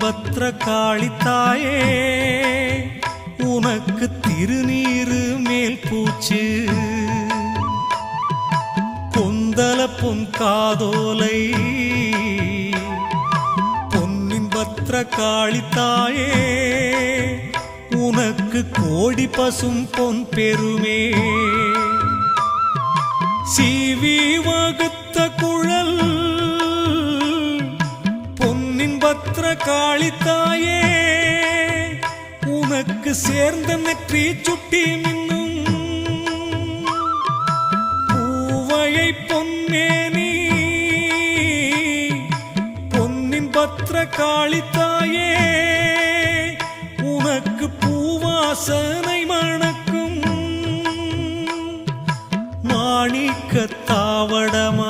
பத்ரகாளி தாயே உனக்கு திருநீரு மேல் பூச்சு கொந்தல பொன் காதோலை பொன்னின் பத்ரகாளி தாயே உனக்கு கோடி பசும் பொன் பெருமே சீவி வகுத்த குழல் பொன்னின் பத்ரகாளி தாயே உனக்கு சேர்ந்த நெற்றி சுட்டி மின்னும் பூவையை பொன்னேனி பொன்னின் பத்ரகாளி தாயே உனக்கு பூவாசனை மணக்கும் மாணிக்க தாவடமா